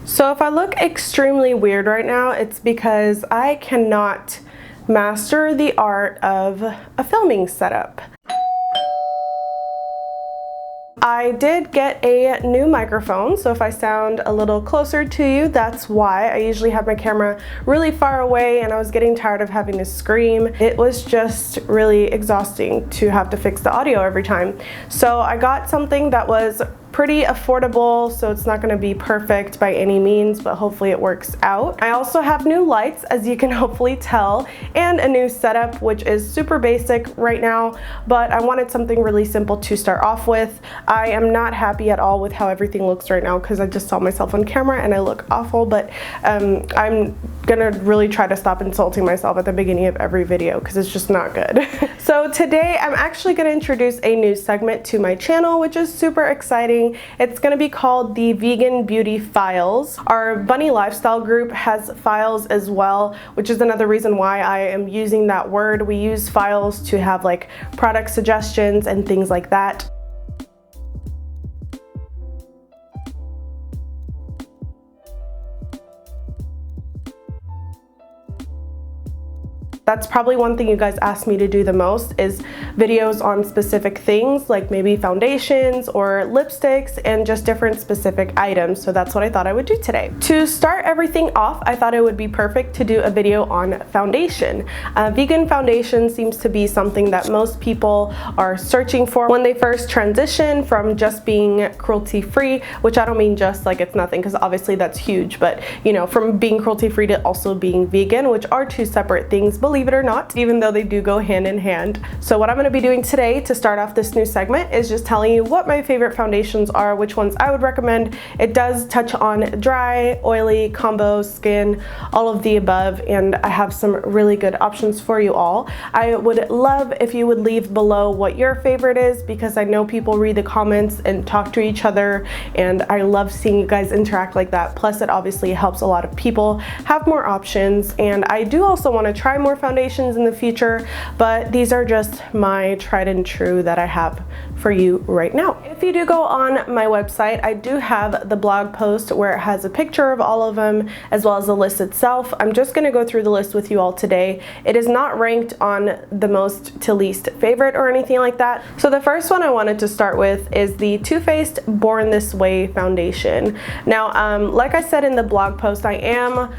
So if I look extremely weird right now, it's because I cannot master the art of a filming setup. I did get a new microphone, so if I sound a little closer to you, that's why. I usually have my camera really far away and I was getting tired of having to scream. It was just really exhausting to have to fix the audio every time. So I got something that was pretty affordable, so it's not going to be perfect by any means, but hopefully it works out. I also have new lights, as you can hopefully tell, and a new setup, which is super basic right now, but I wanted something really simple to start off with. I am not happy at all with how everything looks right now because I just saw myself on camera and I look awful, but I'm gonna really try to stop insulting myself at the beginning of every video because it's just not good. So today I'm actually going to introduce a new segment to my channel, which is super exciting. It's going to be called the Vegan Beauty Files. Our Bunny Lifestyle group has files as well, which is another reason why I am using that word. We use files to have like product suggestions and things like that. That's probably one thing you guys ask me to do the most is videos on specific things, like maybe foundations or lipsticks and just different specific items. So that's what I thought I would do today. To start everything off, I thought it would be perfect to do a video on foundation. Vegan foundation seems to be something that most people are searching for when they first transition from just being cruelty-free, which I don't mean just like it's nothing, because obviously that's huge, but you know, from being cruelty-free to also being vegan, which are two separate things, believe it or not, even though they do go hand in hand. So what I'm going to be doing today to start off this new segment is just telling you what my favorite foundations are, which ones I would recommend. It does touch on dry, oily, combo, skin, all of the above, and I have some really good options for you all. I would love if you would leave below what your favorite is, because I know people read the comments and talk to each other, and I love seeing you guys interact like that. Plus it obviously helps a lot of people have more options, and I do also want to try more foundations in the future, but these are just my tried and true that I have for you right now. If you do go on my website, I do have the blog post where it has a picture of all of them as well as the list itself. I'm just going to go through the list with you all today. It is not ranked on the most to least favorite or anything like that. So the first one I wanted to start with is the Too Faced Born This Way foundation. Now, like I said in the blog post, I am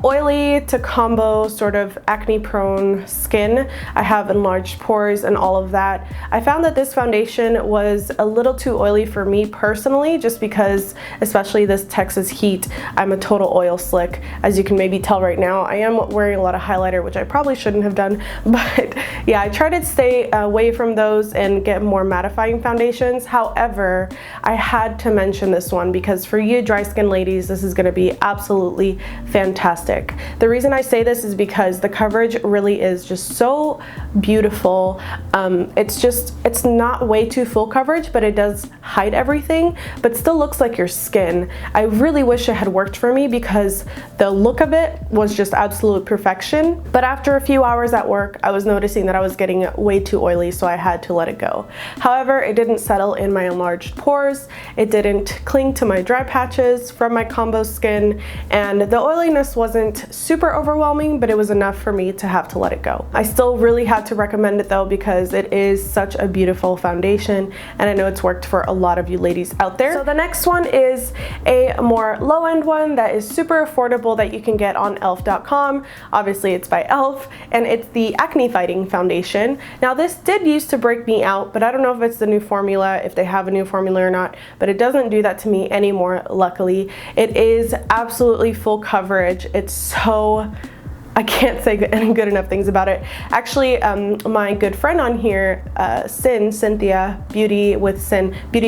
oily to combo, sort of acne prone skin. I have enlarged pores and all of that. I found that this foundation was a little too oily for me personally, just because, especially this Texas heat, I'm a total oil slick. As you can maybe tell right now, I am wearing a lot of highlighter, which I probably shouldn't have done, but yeah, I try to stay away from those and get more mattifying foundations. However, I had to mention this one because for you dry skin ladies, this is going to be absolutely fantastic. The reason I say this is because the coverage really is just so beautiful. It's not way too full coverage, but it does hide everything, but still looks like your skin. I really wish it had worked for me because the look of it was just absolute perfection. But after a few hours at work, I was noticing that I was getting way too oily, so I had to let it go. However, it didn't settle in my enlarged pores. It didn't cling to my dry patches from my combo skin, and the oiliness wasn't super overwhelming, but it was enough for me to have to let it go. I still really had to recommend it though because it is such a beautiful foundation, and I know it's worked for a lot of you ladies out there. So the next one is a more low-end one that is super affordable that you can get on e.l.f.com. Obviously it's by e.l.f. and it's the Acne Fighting foundation. Now this did used to break me out, but I don't know if it's the new formula, if they have a new formula or not, but it doesn't do that to me anymore, luckily. It is absolutely full coverage. It's so, I can't say any good enough things about it. Actually, my good friend on here, Cynthia, Beauty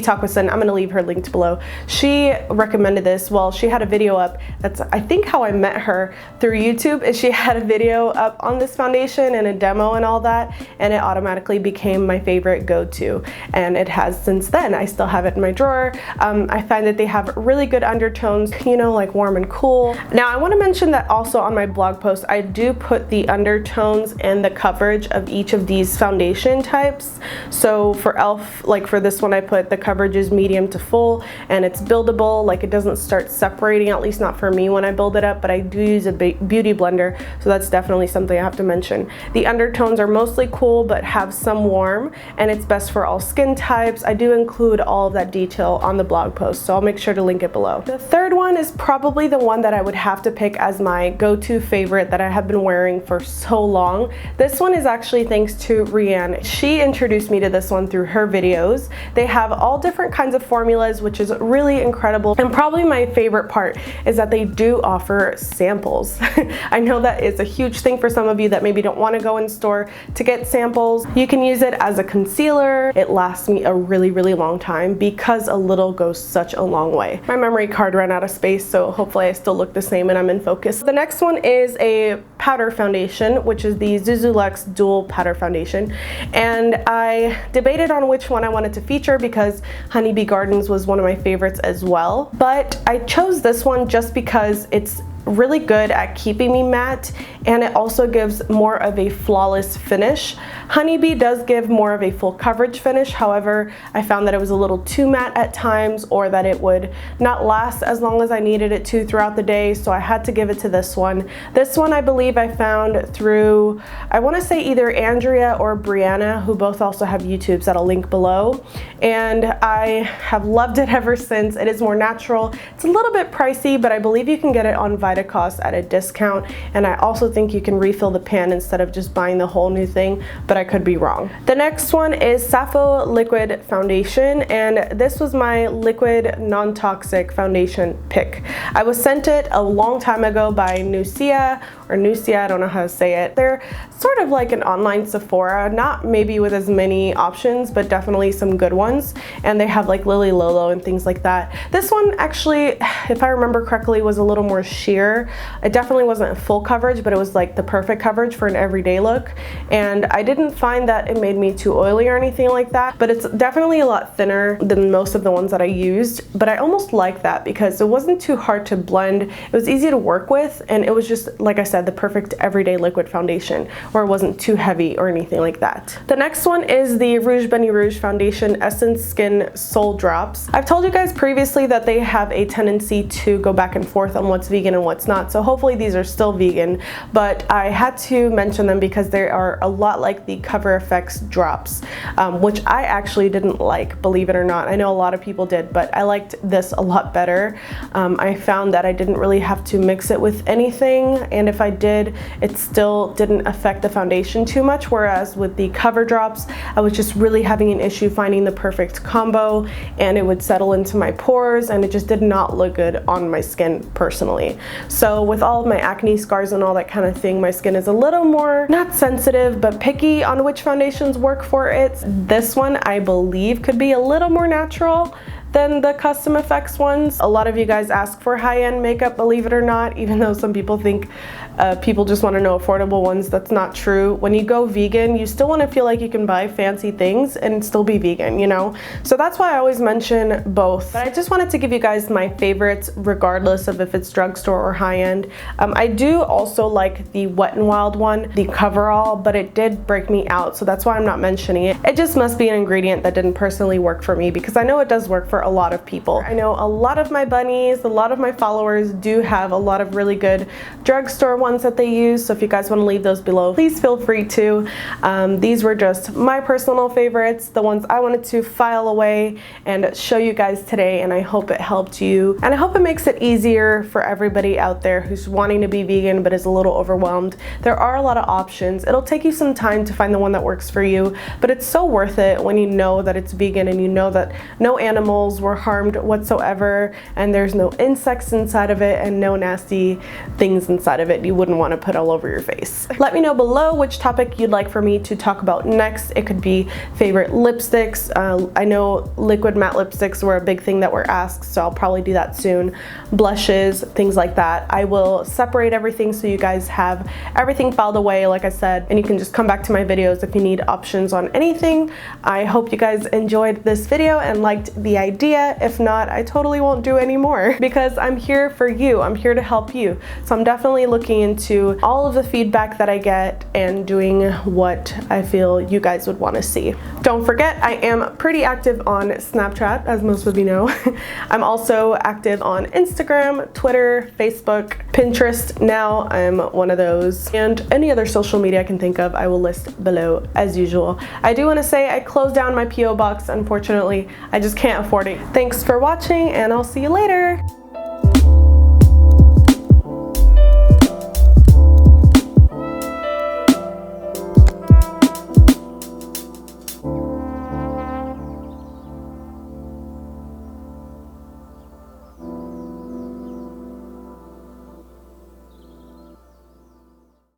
Talk with Sin, I'm gonna leave her linked below. She recommended this. Well, she had a video up. That's, I think, how I met her through YouTube, is she had a video up on this foundation and a demo and all that, and it automatically became my favorite go-to, and it has since then. I still have it in my drawer. I find that they have really good undertones, you know, like warm and cool. Now, I want to mention that also on my blog post, I I do put the undertones and the coverage of each of these foundation types. So for e.l.f., like for this one, I put the coverage is medium to full, and it's buildable, like it doesn't start separating, at least not for me when I build it up, but I do use a beauty blender, so that's definitely something I have to mention. The undertones are mostly cool but have some warm, and it's best for all skin types. I do include all of that detail on the blog post, so I'll make sure to link it below. The third one is probably the one that I would have to pick as my go-to favorite that I have been wearing for so long. This one is actually thanks to Rianne. She introduced me to this one through her videos. They have all different kinds of formulas, which is really incredible, and probably my favorite part is that they do offer samples. I know that is a huge thing for some of you that maybe don't want to go in store to get samples. You can use it as a concealer. It lasts me a really long time because a little goes such a long way. My memory card ran out of space, so hopefully I still look the same and I'm in focus. The next one is a powder foundation, which is the Zuzu Luxe Dual Powder Foundation, and I debated on which one I wanted to feature because Honeybee Gardens was one of my favorites as well, but I chose this one just because it's really good at keeping me matte, and it also gives more of a flawless finish. Honeybee does give more of a full coverage finish. However, I found that it was a little too matte at times, or that it would not last as long as I needed it to throughout the day, so I had to give it to this one. This one I believe I found through, I want to say either Andrea or Brianna, who both also have YouTubes that I'll link below, and I have loved it ever since. It is more natural. It's a little bit pricey, but I believe you can get it on Vitacost at a discount, and I also think you can refill the pan instead of just buying the whole new thing, but I could be wrong. The next one is Sappho Liquid Foundation, and this was my liquid non-toxic foundation pick. I was sent it a long time ago by OSEA, I don't know how to say it. They're sort of like an online Sephora, not maybe with as many options, but definitely some good ones, and they have like LETILOVE and things like that. This one actually, if I remember correctly, was a little more sheer. It definitely wasn't full coverage, but it was like the perfect coverage for an everyday look, and I didn't find that it made me too oily or anything like that, but it's definitely a lot thinner than most of the ones that I used, but I almost like that because it wasn't too hard to blend. It was easy to work with, and it was just, like I said, the perfect everyday liquid foundation, where it wasn't too heavy or anything like that. The next one is the Rouge Foundation Essence Skin Soul Drops. I've told you guys previously that they have a tendency to go back and forth on what's vegan and what's not, so hopefully these are still vegan, but I had to mention them because they are a lot like the Cover FX drops, which I actually didn't like, believe it or not. I know a lot of people did, but I liked this a lot better. I found that I didn't really have to mix it with anything, and if I did, it still didn't affect the foundation too much, whereas with the Cover drops, I was just really having an issue finding the perfect combo, and it would settle into my pores, and it just did not look good on my skin personally. So with all of my acne scars and all that kind of thing, my skin is a little more, not sensitive, but picky on which foundations work for it. This one, I believe, could be a little more natural than the custom effects ones. A lot of you guys ask for high-end makeup, believe it or not, even though some people think people just want to know affordable ones. That's not true. When you go vegan, you still want to feel like you can buy fancy things and still be vegan, you know? So that's why I always mention both. But I just wanted to give you guys my favorites, regardless of if it's drugstore or high-end. I do also like the Wet n Wild one, the CoverAll, but it did break me out, so that's why I'm not mentioning it. It just must be an ingredient that didn't personally work for me, because I know it does work for a lot of people. I know a lot of my bunnies, a lot of my followers do have a lot of really good drugstore ones that they use, so if you guys want to leave those below, please feel free to. These were just my personal favorites, the ones I wanted to file away and show you guys today, and I hope it helped you, and I hope it makes it easier for everybody out there who's wanting to be vegan but is a little overwhelmed. There are a lot of options. It'll take you some time to find the one that works for you, but it's so worth it when you know that it's vegan and you know that no animals were harmed whatsoever, and there's no insects inside of it and no nasty things inside of it you wouldn't want to put all over your face. Let me know below which topic you'd like for me to talk about next. It could be favorite lipsticks. I know liquid matte lipsticks were a big thing that were asked, so I'll probably do that soon. Blushes, things like that. I will separate everything so you guys have everything filed away, like I said, and you can just come back to my videos if you need options on anything. I hope you guys enjoyed this video and liked the idea. idea. If not, I totally won't do any more because I'm here for you. I'm here to help you. So I'm definitely looking into all of the feedback that I get and doing what I feel you guys would want to see. Don't forget, I am pretty active on Snapchat, as most of you know. I'm also active on Instagram, Twitter, Facebook, Pinterest. Now I'm one of those, and any other social media I can think of I will list below as usual. I do want to say I closed down my PO box, unfortunately. I just can't afford it. Thanks for watching, and I'll see you later.